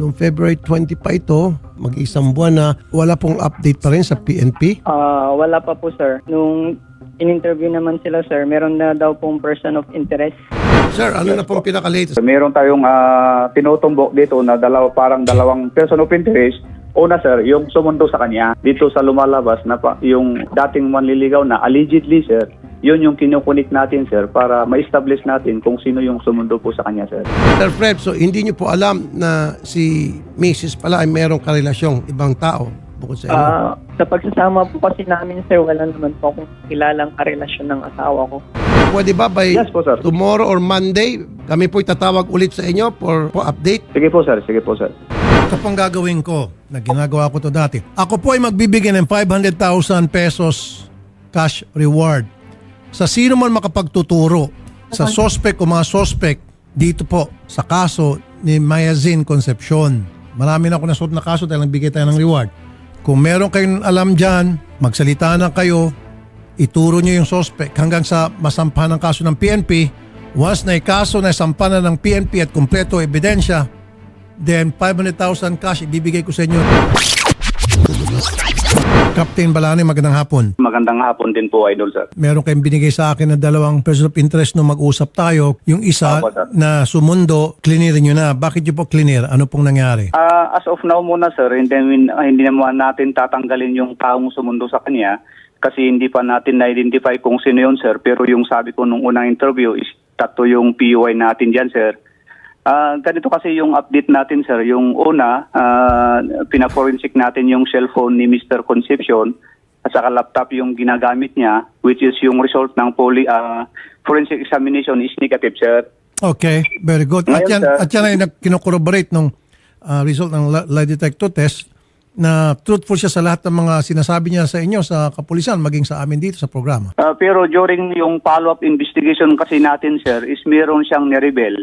Noong February 20 pa ito, mag-isang buwan na wala pong update pa rin sa PNP. Wala pa po, sir. Nung in-interview naman sila, sir, meron na daw pong person of interest. Sir, ano na pong pinaka-latest? Meron tayong tinutumbok dito na parang dalawang person of interest. Una sir, yung sumundo sa kanya dito sa lumalabas na yung dating manliligaw na allegedly sir, yun yung kinukunik natin sir para ma-establish natin kung sino yung sumundo po sa kanya sir. Sir Fred, so hindi niyo po alam na si Mrs. pala ay merong karelasyong ibang tao bukod sa inyo? Sa pagsasama po kasi namin, sir, wala naman po akong kilalang karelasyon ng asawa ko. Pwede ba by Yes po, sir. tomorrow or Monday, kami po'y tatawag ulit sa inyo for update? Sige po sir, sige po sir. Ito pong gagawin ko, na ginagawa ko to dati. Ako po ay magbibigay ng 500,000 pesos cash reward sa sino man makapagtuturo sa suspect o mga suspect dito po sa kaso ni Mayazin Concepcion. Marami na ako nasuot na kaso dahil nagbigay tayo ng reward. Kung meron kayong alam dyan, magsalita na kayo, ituro nyo yung suspect hanggang sa masampahan ng kaso ng PNP. Once na ikaso na sampahan na ng PNP at kumpleto ebidensya, then 500,000 cash ibibigay ko sa inyo. Captain Balani, magandang hapon. Magandang hapon din po idol sir. Meron kayong binigay sa akin na dalawang person of interest nung mag-usap tayo. Yung isa Opo, sir. na sumundo, clearin nyo na. Bakit nyo po clear? Ano pong nangyari? As of now muna sir, hindi naman natin tatanggalin yung taong sumundo sa kanya kasi hindi pa natin na-identify kung sino yun sir. Pero yung sabi ko nung unang interview is tatlo yung PUI natin dyan sir. Ganito kasi yung update natin sir. Yung una, pina-forensic natin yung cellphone ni Mr. Concepcion at saka laptop yung ginagamit niya, which is yung result ng forensic examination is negative sir. Okay, very good. Ngayon, At yan ay kinocorroborate nung result ng lie detector test na truthful siya sa lahat ng mga sinasabi niya sa inyo sa kapulisan, maging sa amin dito sa programa. Pero during yung follow-up investigation kasi natin sir is meron siyang nirebel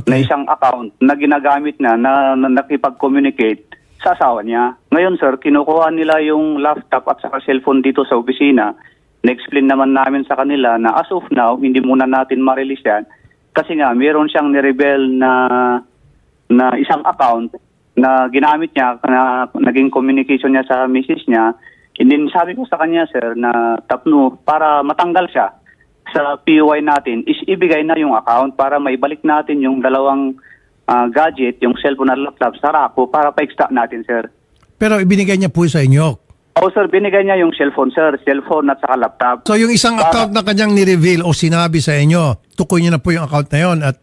na isang account na ginagamit na nakipag-communicate sa asawa niya. Ngayon sir, kinukuha nila yung laptop at saka cellphone dito sa opisina. Na-explain naman namin sa kanila na as of now, hindi muna natin ma-release yan. Kasi nga, meron siyang nirebel na isang account na ginamit niya, na naging communication niya sa misis niya. And then sabi ko sa kanya sir na tapno para matanggal siya sa PUI natin is ibigay na yung account para maibalik natin yung dalawang gadget, yung cellphone at laptop sa rako para pa-extract natin, sir. Pero ibinigay niya po sa inyo. Oo, sir, binigay niya yung cellphone, sir. Cellphone at saka laptop. So yung isang account na kanyang ni-reveal o sinabi sa inyo, tukoy niyo na po yung account na yon at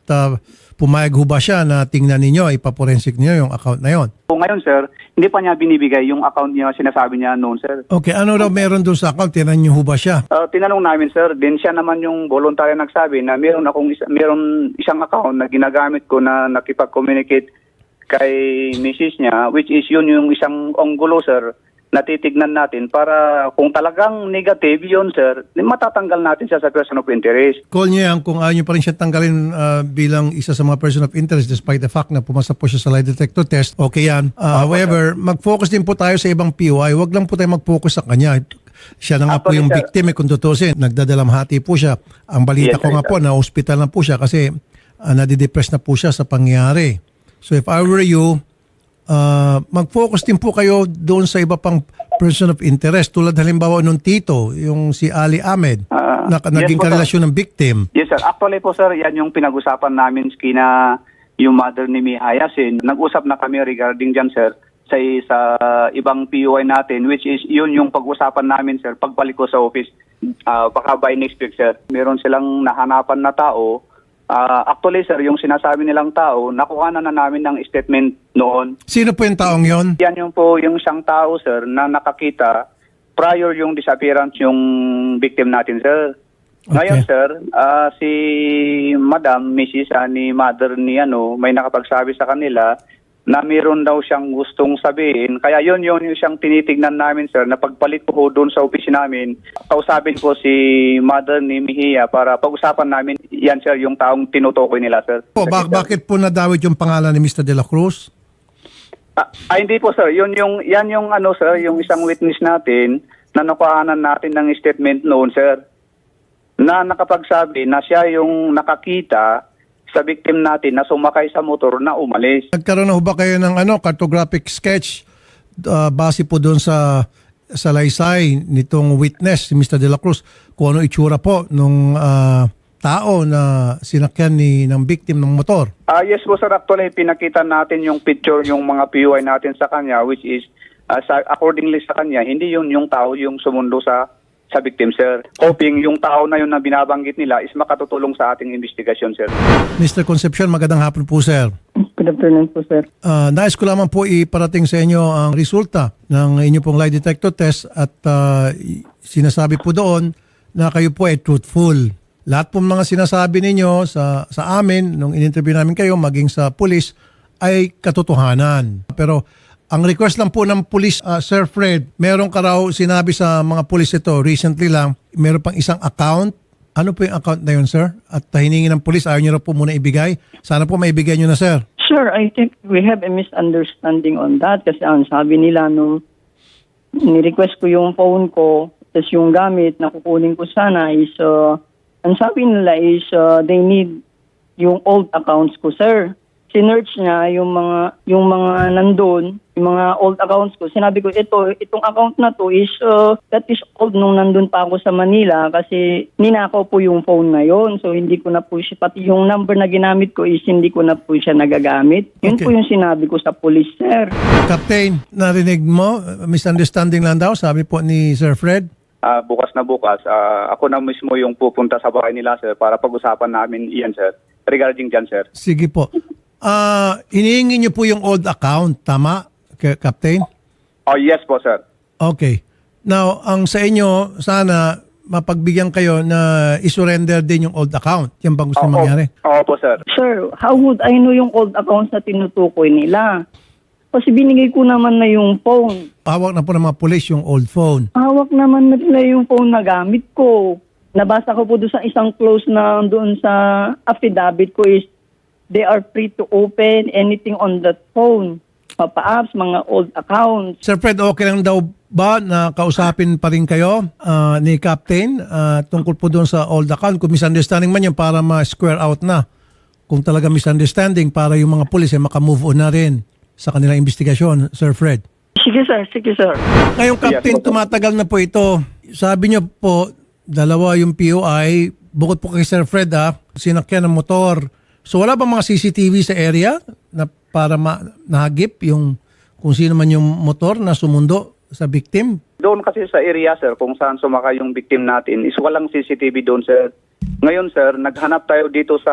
pumayag ho ba siya na tingnan ninyo, ipaporensik niyo yung account na yon? So ngayon, sir, hindi pa niya binibigay yung account niya, sinasabi niya noon, sir. Okay, ano daw meron doon sa account? Tinan niyo ho ba siya? Tinanong namin, sir, din siya naman yung voluntary nagsabi na meron isang account na ginagamit ko na nakipag-communicate kay misis niya, which is yun yung isang onggulo, sir, na titignan natin para kung talagang negative yun, sir, matatanggal natin siya sa person of interest. Call niyo yan kung ayaw niyo pa rin siya tanggalin bilang isa sa mga person of interest despite the fact na pumasa po siya sa lie detector test. Okay yan. However, mag-focus din po tayo sa ibang POI. Huwag lang po tayo mag-focus sa kanya. Siya na nga po yung victim, kung tutusin. Nagdadalamhati po siya. Ang balita ko nga po, na hospital na po siya kasi nadidepress na po siya sa pangyayari. So if I were you, mag-focus din po kayo doon sa iba pang person of interest. Tulad halimbawa nung tito, yung si Ali Ahmed, na naging karelasyon ng victim. Yes, sir. Actually po, sir, yan yung pinag-usapan namin kina yung mother ni Mihayasin. Nag-usap na kami regarding dyan, sir, sa ibang PUI natin, which is yun yung pag-usapan namin, sir, pagbalik ko sa office, baka by next week, sir. Meron silang nahanapan na tao. Actually, sir, yung sinasabi nilang tao, nakuha na namin ng statement noon. Sino po yung taong yon? Yan yung po yung isang tao, sir, na nakakita prior yung disappearance yung victim natin, sir. Ngayon, sir, si Madam, Mrs. ni Mother ni may nakapagsabi sa kanila na meron daw siyang gustong sabihin. Kaya yun yung siyang tinitignan namin, sir, na pagbalik ko doon sa office namin, kausapin ko si Mother ni Mejia para pag-usapan namin yan, sir, yung taong tinutukoy nila, sir. Bakit po nadawit yung pangalan ni Mr. De La Cruz? Hindi po, sir. Yan yung sir, yung isang witness natin na nakuhanan natin ng statement noon, sir, na nakapagsabi na siya yung nakakita sa victim natin na sumakay sa motor na umalis. Nagkaroon na ho ba kayo ng cartographic sketch base po doon sa salaysay nitong witness, si Mr. De La Cruz, kung ano itsura po nung tao na sinakyan ng victim ng motor? Yes po sir, actually pinakita natin yung picture, yung mga PUI natin sa kanya, which is accordingly sa kanya, hindi yun yung tao yung sumundo sa victim, sir. Hoping yung tao na yun na binabanggit nila is makatutulong sa ating investigasyon, sir. Mr. Concepcion, magandang hapon po, sir. Good afternoon po, sir. Nais ko lamang po iparating sa inyo ang resulta ng inyo pong lie detector test at sinasabi po doon na kayo po ay truthful. Lahat po mga sinasabi ninyo sa amin nung in-interview namin kayo, maging sa pulis, ay katotohanan. Pero ang request lang po ng police, Sir Fred, meron ka raw sinabi sa mga police ito recently lang, meron pang isang account. Ano po yung account na yun, sir? At hiningi ng police, ayaw nyo raw po muna ibigay. Sana po maibigay nyo na, sir. Sir, I think we have a misunderstanding on that kasi ang sabi nila nung ni-request ko yung phone ko, tapos yung gamit na kukunin ko sana is, ang sabi nila is they need yung old accounts ko, sir. Sinearch niya yung mga nandun, yung mga old accounts ko. Sinabi ko, itong account na to is, that is old nung nandun pa ako sa Manila kasi ninakaw po yung phone na yon. So hindi ko na po siya, pati yung number na ginamit ko is hindi ko na po siya nagagamit. Yun Okay. po yung sinabi ko sa police, sir. Captain, narinig mo, misunderstanding lang daw, sabi po ni Sir Fred. Bukas na bukas, ako na mismo yung pupunta sa bahay nila, sir, para pag-usapan namin iyan, sir. Regarding dyan, sir. Sige po. Hinihingi nyo po yung old account, tama, Captain? Oh, yes po, sir. Okay. Now, ang sa inyo, sana mapagbigyan kayo na isurrender din yung old account. Yan bang gusto mangyari? Oo po, sir. Sir, how would I know yung old accounts na tinutukoy nila? Kasi binigay ko naman na yung phone. Hawak na po ng mga police yung old phone. Hawak naman na nila yung phone na gamit ko. Nabasa ko po doon sa isang clause na doon sa affidavit ko is they are free to open anything on that phone. Papa-apps, mga old accounts. Sir Fred, okay lang daw ba na kausapin pa rin kayo ni Captain tungkol po doon sa old account? Kung misunderstanding man yun para ma-square out na. Kung talaga misunderstanding para yung mga police ay makamove on na rin sa kanilang investigasyon, Sir Fred. Sige sir, sige sir. Ngayong Captain, tumatagal na po ito. Sabi niyo po, dalawa yung POI, bukod po kay Sir Fred sinakyan ng motor. So wala ba mga CCTV sa area na para nahagip yung kung sino man yung motor na sumundo sa victim? Doon kasi sa area, sir, kung saan sumakay yung victim natin, is walang CCTV doon, sir. Ngayon, sir, naghanap tayo dito sa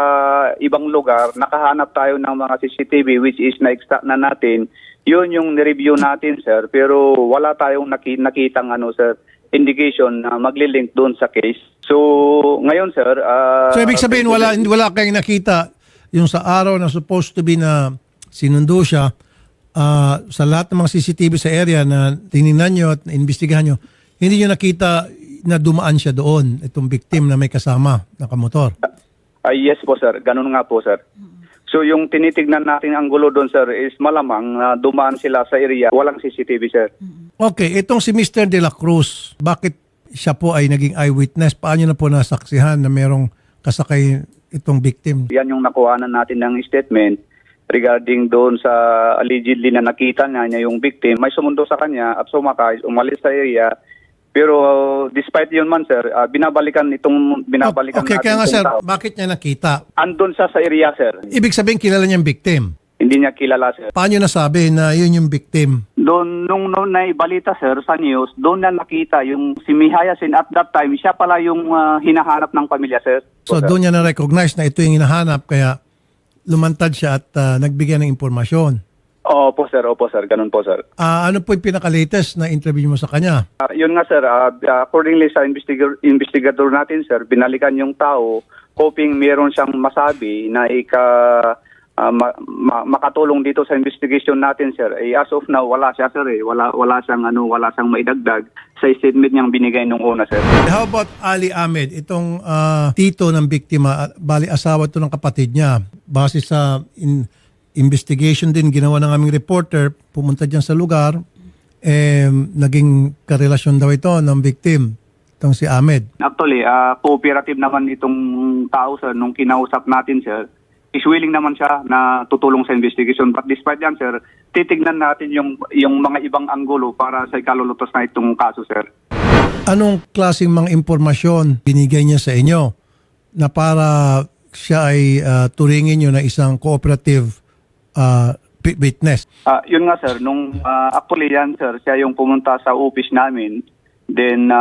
ibang lugar, nakahanap tayo ng mga CCTV which is na-extract na natin. Yun yung nireview natin, sir, pero wala tayong nakitang sir, indication na magli-link doon sa case. So, ngayon, sir... So ibig sabihin wala kayong nakita yung sa araw na supposed to be na sinundo siya sa lahat ng mga CCTV sa area na tinignan nyo at imbestigahan nyo, hindi nyo nakita na dumaan siya doon, itong victim na may kasama, nakamotor. Yes po, sir. Ganun nga po, sir. So yung tinitignan natin ang gulo doon, sir, is malamang dumaan sila sa area. Walang CCTV, sir. Okay, itong si Mr. De La Cruz, bakit siya po ay naging eyewitness? Paano na po nasaksihan na merong kasakay itong victim? Yan yung nakuhanan natin ng statement regarding doon sa allegedly na nakita niya yung victim. May sumundo sa kanya at sumakay, umalis sa area. Pero despite yun man, sir, binabalikan Okay, natin kaya nga itong sir, tao. bakit niya nakita? Andun sa area, sir. Ibig sabihin kilala niya yung victim. Hindi niya kilala, sir. Paano nasabi na yun yung victim? Doon, nung naibalita, sir, sa news, doon na nakita yung si Mihayasin at that time, siya pala yung hinahanap ng pamilya, sir. So sir. doon niya na-recognize na ito yung hinahanap kaya lumantad siya at nagbigay ng impormasyon. Opo, sir. Ganun po, sir. Ano po yung pinaka-latest na interview mo sa kanya? Yun nga, sir. Accordingly sa investigator natin, sir, binalikan yung tao hoping meron siyang masabi na makatulong dito sa investigation natin, sir. As of now, wala siya, sir. Wala siyang maidagdag sa statement niyang binigay nung una, sir. How about Ali Ahmed, itong tito ng biktima, bali asawa to ng kapatid niya. Base sa investigation din ginawa ng aming reporter, pumunta dyan sa lugar, naging karelasyon daw ito ng victim, itong si Ahmed. Actually, cooperative naman itong tao, sir, nung kinausap natin, sir. is willing naman siya na tutulong sa investigation. But despite yan, sir, titignan natin yung mga ibang anggulo para sa ikalulutos na itong kaso, sir. Anong klaseng mga impormasyon binigay niya sa inyo na para siya ay turingin nyo na isang cooperative witness? Yun nga, sir, actually yan, sir, siya yung pumunta sa office namin. Then,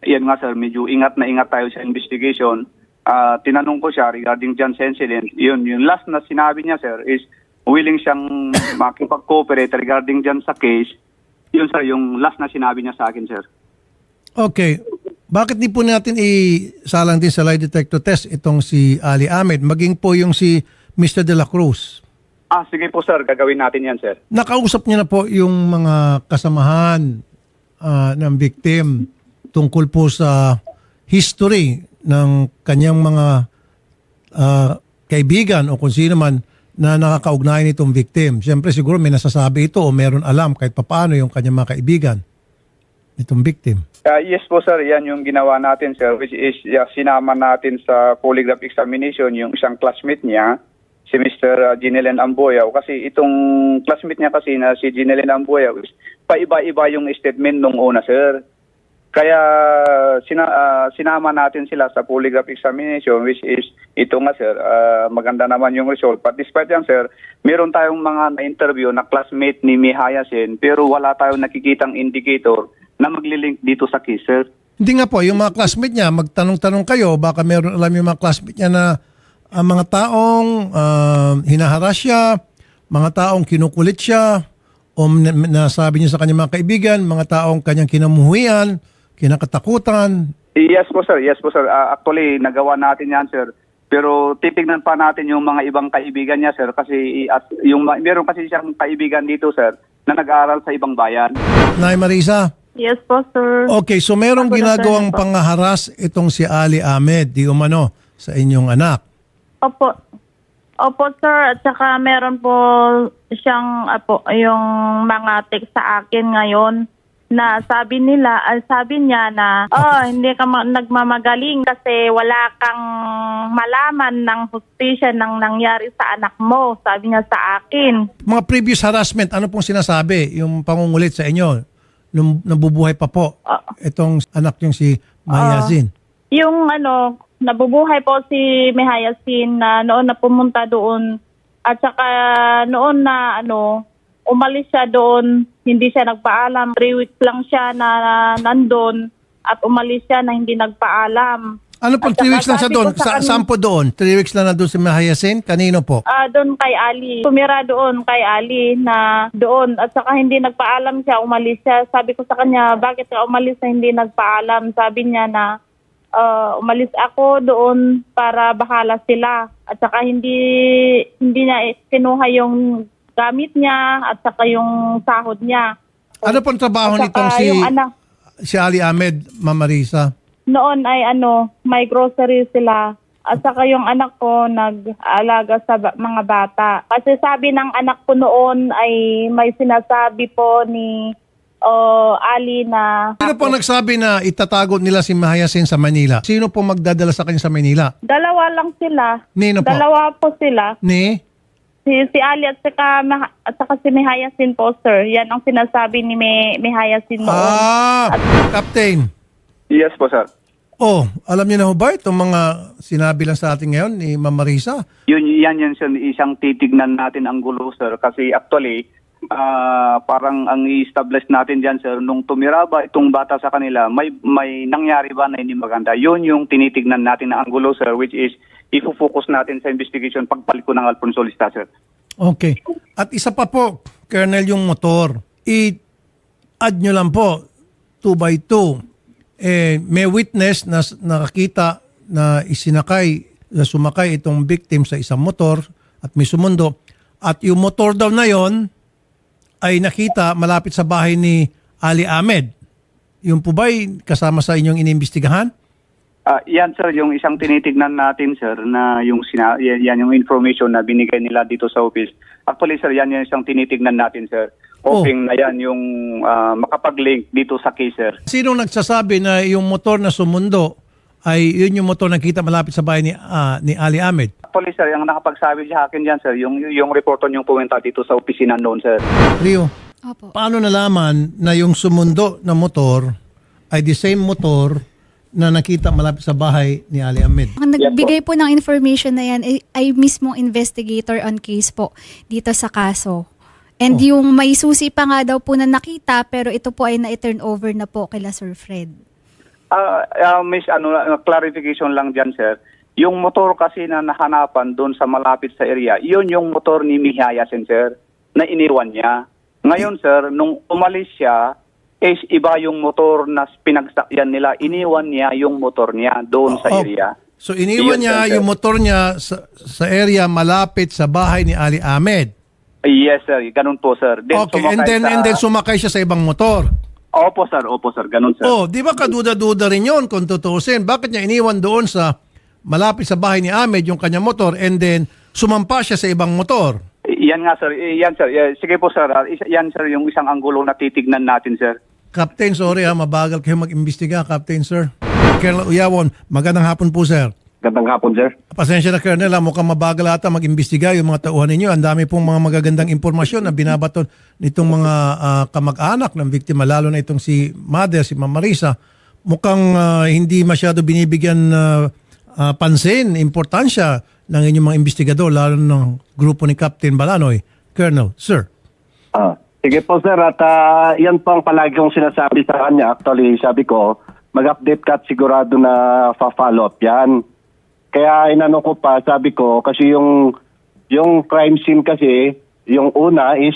yan nga, sir, medyo ingat na ingat tayo sa investigation. Tinanong ko siya regarding dyan sa incident. Yung last na sinabi niya, sir, is willing siyang makipag-cooperate regarding dyan sa case. Yun, sir, yung last na sinabi niya sa akin, sir. Okay. Bakit di po natin isalang din sa lie detector test itong si Ali Ahmed, maging po yung si Mr. De La Cruz? Sige po, sir, gagawin natin yan, sir. Nakausap niya na po yung mga kasamahan ng victim tungkol po sa history ng kanyang mga kaibigan o kung sino man na nakakaugnayan nitong victim. Siyempre siguro may nasasabi ito o meron alam kahit papaano yung kanyang mga kaibigan nitong victim. Yes po, sir. Yan yung ginawa natin, sir, which is sinama natin sa polygraph examination yung isang classmate niya, si Mr. Ginelen Amboyao. Kasi itong classmate niya kasi na si Ginelen Amboyao, paiba-iba yung statement nung una, sir. Kaya sinama natin sila sa polygraph examination, which is ito nga, sir, maganda naman yung result. But despite yan, sir, meron tayong mga na-interview na classmate ni Mihayasin, pero wala tayong nakikitang indicator na maglilink dito sa case, sir. Hindi nga po, yung mga classmate niya, magtanong-tanong kayo, baka meron alam yung mga classmate niya na mga taong hinaharas siya, mga taong kinukulit siya, o nasabi niya sa kanyang mga kaibigan, mga taong kanyang kinamuhian, kinakatakutan. Yes po, sir. Yes po, sir. Actually, nagawa natin yan, sir. Pero titignan pa natin yung mga ibang kaibigan niya, sir, kasi meron kasi siyang kaibigan dito, sir, na nag-aaral sa ibang bayan. Nay Marisa? Yes po, sir. Okay, so merong ginagawang pangaharas itong si Ali Ahmed, di umano, sa inyong anak. Opo. Opo, sir. At saka meron po siyang yung mga text sa akin ngayon na sabi niya na hindi ka nagmamagaling kasi wala kang malaman ng hustisya ng nangyari sa anak mo. Sabi niya sa akin. Mga previous harassment, ano pong sinasabi? Yung pangungulit sa inyo, nung nabubuhay pa po, itong anak yung si Mayazin. Yung nabubuhay po si Mihayasin na noon na pumunta doon at saka noon na umalis siya doon, hindi siya nagpaalam. 3 weeks lang siya na nandun at umalis siya na hindi nagpaalam. Ano pong 3 weeks lang siya doon? Saan po doon? 3 weeks lang na doon si Mihayasin? Kanino po? Doon kay Ali. Tumira doon kay Ali na doon at saka hindi nagpaalam siya, umalis siya. Sabi ko sa kanya, bakit ka umalis na hindi nagpaalam? Sabi niya na umalis ako doon para bahala sila. At saka hindi niya kinuha yung gamit niya at saka yung sahod niya. Ano pong trabaho nitong si Ali Ahmed, Ma'am Marisa? Noon ay may grocery sila. At saka yung anak ko nag-alaga sa mga bata. Kasi sabi ng anak ko noon ay may sinasabi po ni Ali na... Sino po nagsabi na itatago nila si Mihayasin sa Manila? Sino po magdadala sa kanya sa Manila? Dalawa lang sila. Nino po? Dalawa po sila. Ni? Si Ali at saka si Mihayasin po, sir. Yan ang sinasabi ni Mihayasin noon. Captain. Yes po, sir. Alam niyo na ho ba itong mga sinabi lang sa atin ngayon ni Ma'am Marisa? Yan sir, isang titignan natin ang gulo, sir. Kasi actually, parang ang i-establish natin dyan, sir, nung tumira ba itong bata sa kanila, may nangyari ba na hindi maganda? Yun yung tinitignan natin na anggulo, sir, which is ifo-focus natin sa investigation pagpalit ko ng Alfonso Lista, sir. Okay. At isa pa po, Colonel, yung motor. I-add nyo lang po, 2x2. May witness na nakakita na sumakay itong victim sa isang motor at may sumundo. At yung motor daw na yon ay nakita malapit sa bahay ni Ali Ahmed. Yung po ba'y kasama sa inyong inimbestigahan? Yan, sir, yung isang tinitignan natin, sir, na yan yung information na binigay nila dito sa office. Actually, sir, yan yung isang tinitignan natin, sir. Hoping na yan yung makapag-link dito sa case, sir. Sino nagsasabi na yung motor na sumundo ay yun yung motor na kita malapit sa bahay ni Ali Ahmed. Actually, sir, yung nakapagsabi sa akin dyan, sir, yung reporter yung pumunta dito sa opisina noon, sir. Rio, Opo. paano nalaman na yung sumundo na motor ay the same motor na nakita malapit sa bahay ni Ali Ahmed? Ang nagbigay po ng information na yan ay mismong investigator on case po dito sa kaso. And yung may susi pa nga daw po na nakita pero ito po ay na-turn over na po kila Sir Fred. Miss, clarification lang dyan, sir. Yung motor kasi na nahanapan doon sa malapit sa area, yun yung motor ni Mihayasin, sir, na iniwan niya. Ngayon, sir, nung umalis siya, is iba yung motor na pinagsakyan nila. Iniwan niya yung motor niya doon sa area. So iniwan Yun, niya sir. yung motor niya sa area malapit sa bahay ni Ali Ahmed. Yes, sir. Ganun po, sir. Okay, and then sumakay siya sa ibang motor. Opo, sir. Ganun, sir. Oh, di ba kaduda-duda rin yun kung tutuusin? Bakit niya iniwan doon sa malapit sa bahay ni Ahmed yung kanyang motor and then sumampa siya sa ibang motor? Yan nga, sir. Yan, sir. Sige po, sir. Yan, sir, yung isang anggulo na titignan natin, sir. Captain, sorry mabagal kayo mag-imbestiga, Captain, sir. Colonel Uyawon, magandang hapon po, sir. Gandang hapon, sir. Pasensya na, Colonel, mukhang mabagal ata mag-imbestiga yung mga tauhan ninyo. Ang dami pong mga magagandang impormasyon na binabaton nitong mga kamag-anak ng biktima, lalo na itong si Mother, si Ma'am Marisa. Mukhang hindi masyado binibigyan pansin, importansya ng inyong mga investigador, lalo ng grupo ni Captain Balanoy. Colonel, sir. Sige po, sir, at yan po ang palagi kong sinasabi sa kanya. Actually, sabi ko, mag-update ka at sigurado na fa-follow up yan. Kaya inano ko pa, sabi ko, kasi yung crime scene kasi, yung una is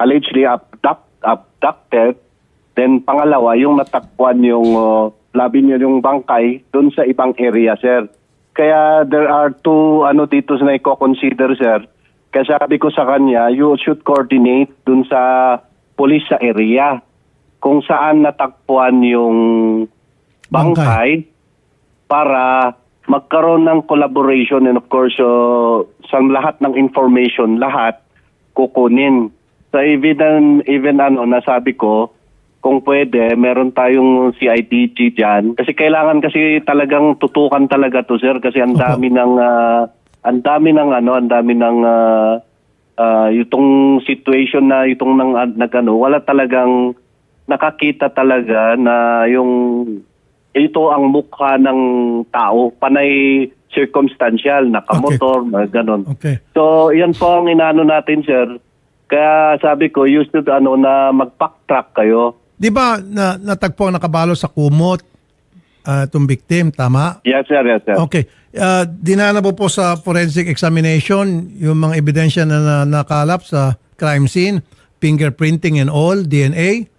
allegedly abducted, then pangalawa, yung natakpan yung labi niya yung bangkay dun sa ibang area, sir. Kaya there are two dito na i-consider, sir. Kaya sabi ko sa kanya, you should coordinate dun sa police sa area kung saan natakpuan yung bangkay para magkaroon ng collaboration and of course sa lahat ng information, lahat kukunin. So even nasabi ko, kung pwede, meron tayong CIDG dyan. Kasi kailangan kasi talagang tutukan talaga to, sir, kasi ang dami ng itong situation na itong wala talagang nakakita talaga na yung ito ang mukha ng tao, panay circumstantial, nakamotor, ganon. Okay. So, yan po ang inaano natin, sir. Kaya sabi ko, you should na mag-backtrack kayo. Di ba natagpo ang nakabalo sa kumot itong victim, tama? Yes, sir. Okay. Dinala po sa forensic examination yung mga ebidensya na nakalap sa crime scene, fingerprinting and all, DNA?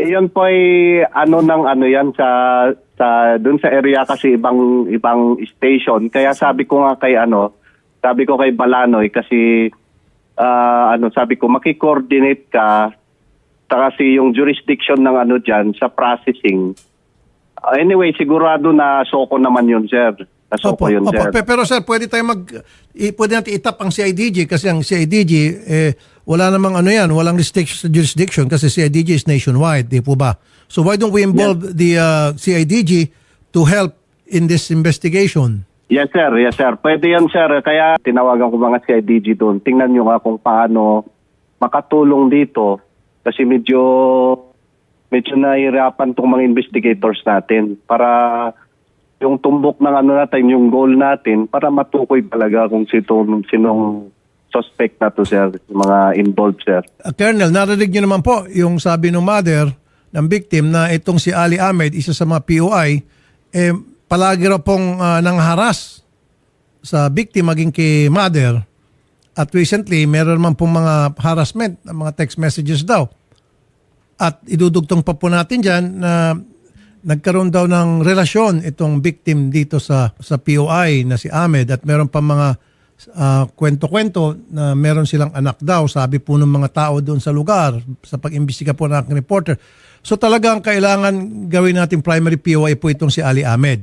Iyon po ay yan sa doon sa area kasi ibang station. Kaya sabi ko kay Balanoy kasi sabi ko maki-coordinate ka kasi yung jurisdiction ng diyan sa processing. Anyway, sigurado na soko naman yun, sir. Nasoko yun, sir. Pero sir, pwede natin itap ang CIDG kasi ang CIDG wala namang walang restriction sa jurisdiction kasi CIDG is nationwide, di po ba? So why don't we involve the CIDG to help in this investigation? Yes, sir. Pwede yan, sir. Kaya tinawagan ko mga CIDG doon. Tingnan nyo nga kung paano makatulong dito kasi medyo nahihirapan itong mga investigators natin para yung tumbok ng natin, yung goal natin para matukoy talaga kung sinong suspect na to, sir, mga involved, sir. Colonel, narinig niyo naman po yung sabi ng mother ng victim na itong si Ali Ahmed, isa sa mga POI, palagi raw pong nangharas sa victim maging kay mother. At recently, meron naman pong mga harassment, mga text messages daw. At idudugtong pa po natin dyan na nagkaroon daw ng relasyon itong victim dito sa POI na si Ahmed at meron pa mga kwento-kwento na meron silang anak daw, sabi po ng mga tao doon sa lugar sa pag-imbestiga po ng aking reporter. So talagang kailangan gawin natin primary POI po itong si Ali Ahmed.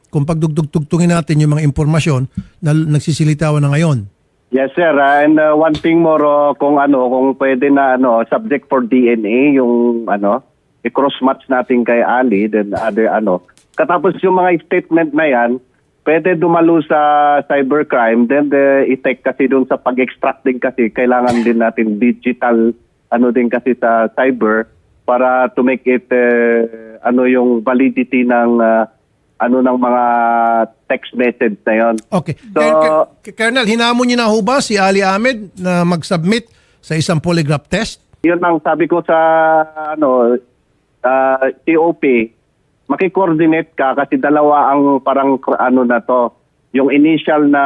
Kung pagdugtugtugtungin natin yung mga impormasyon na nagsisilitawan na ngayon. Yes, sir. And one thing more, kung pwede na subject for DNA, yung i-cross match natin kay Ali, then other Katapos yung mga statement na yan, pwede dumalo sa cybercrime, then i-take kasi doon sa pag-extract din kasi, kailangan din natin digital, din kasi sa cyber, para to make it, yung validity ng, ng mga text message na yon. Okay. So, Colonel, hinamon niyo na ho ba si Ali Ahmed na mag-submit sa isang polygraph test? yun ang sabi ko sa COP, maki-coordinate ka kasi dalawa ang parang na to, yung initial na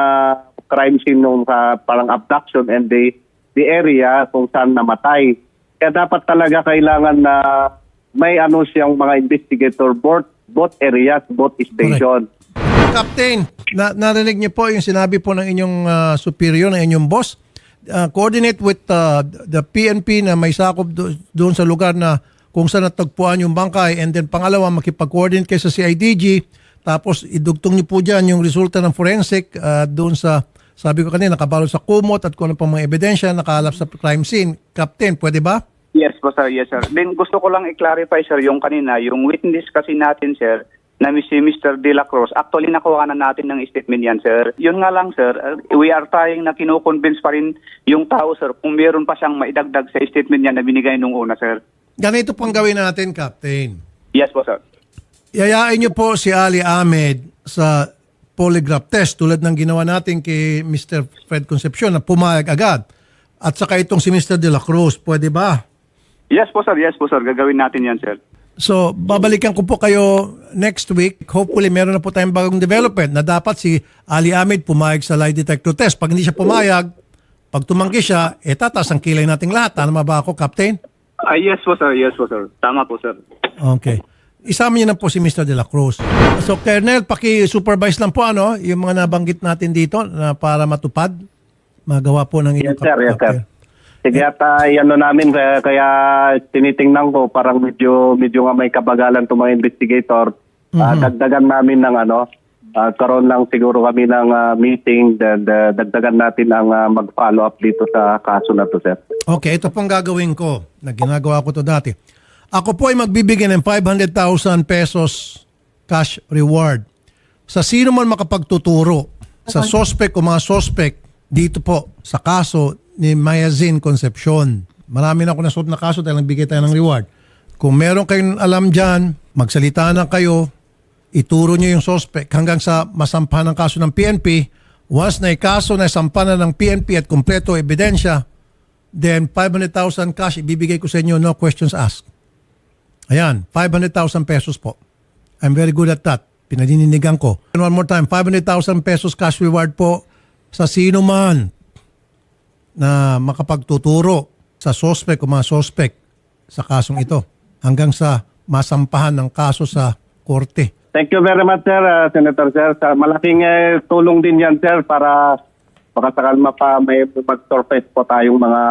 crime scene nung parang abduction and the area kung saan namatay. Kaya dapat talaga kailangan na may siyang mga investigator both areas, both station. Captain, narinig niyo po yung sinabi po ng inyong superior, ng inyong boss. Coordinate with the PNP na may sakop doon sa lugar na kung saan natagpuan yung bangkay, and then pangalawa, makipag-coordinate kayo sa CIDG, tapos idugtong niyo po dyan yung resulta ng forensic doon sa, sabi ko kanina, nakabalot sa kumot at kung ano pang mga ebidensya, nakalap sa crime scene. Captain, pwede ba? Yes po sir, yes sir. Then gusto ko lang i-clarify sir yung kanina, yung witness kasi natin sir, na si Mr. De La Cruz, actually nakuha na natin ng statement yan sir. Yun nga lang sir, we are trying na kino-convince pa rin yung tao sir kung meron pa siyang maidagdag sa statement niya na binigay nung una sir. Ganito pang gawin natin, Captain. Yes po sir. Yayain niyo po si Ali Ahmed sa polygraph test tulad ng ginawa natin kay Mr. Fred Concepcion na pumayag agad. At saka itong si Mr. De La Cruz, pwede ba? Yes po sir, gagawin natin yan sir. So, babalikan ko po kayo next week. Hopefully, meron na po tayong bagong development na dapat si Ali Ahmed pumayag sa lie detector test. Pag hindi siya pumayag, pag tumanggi siya, tataas ang kilay nating lahat. Tama ba ako, Captain? Yes po sir. Tama po sir. Okay. Isama niyo na po si Mr. De La Cruz. So, Colonel, paki-supervise lang po yung mga nabanggit natin dito na para matupad. Magawa po ng inyong Yes sir. Sige, at namin, kaya tinitingnan ko, parang medyo nga may kabagalan itong mga investigator. Dagdagan namin ng karoon lang siguro kami ng meeting, dagdagan natin ang mag-follow up dito sa kaso na to, sir. Okay, ito pong gagawin ko na ginagawa ko to dati. Ako po ay magbibigay ng 500,000 pesos cash reward sa sino man makapagtuturo sa suspect o mga suspect dito po sa kaso ni Mayazin Concepcion. Marami na ako nasuot na kaso dahil nagbigay tayo ng reward. Kung meron kayong alam dyan, magsalita na kayo, ituro nyo yung suspect hanggang sa masampahan ng kaso ng PNP. Once na ikaso na sampahan na ng PNP at kumpleto ebidensya, then 500,000 cash ibibigay ko sa inyo, no questions asked. Ayan, 500,000 pesos po. I'm very good at that. Pinadininigan ko. And one more time, 500,000 pesos cash reward po sa sino man na makapagtuturo sa suspect o mga suspect sa kasong ito hanggang sa masampahan ng kaso sa korte. Thank you very much, sir, Senator Sir. Malaking tulong din yan, sir, para makasakal may mag-surface po tayong mga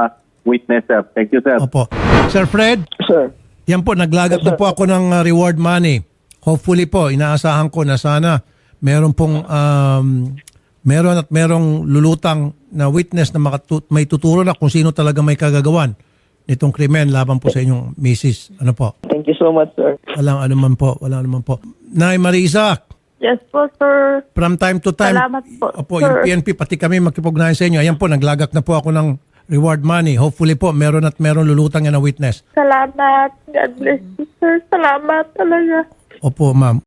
witness, sir. Thank you, sir. Opo. Sir Fred? Sir. Yan po, naglagap na po ako ng reward money. Hopefully po, inaasahan ko na sana meron pong merong lulutang na witness na may tuturo na kung sino talaga may kagagawan nitong krimen laban po sa inyong misis. Ano po? Thank you so much, sir. Walang anuman po. Nay Marisa, Yes po, sir. from time to time, Salamat po, opo, sir. yung PNP, pati kami makipugnayan sa inyo. Ayan po, naglagak na po ako ng reward money. Hopefully po, meron lulutang yan na witness. Salamat. God bless you, sir. Salamat talaga. Opo, ma'am.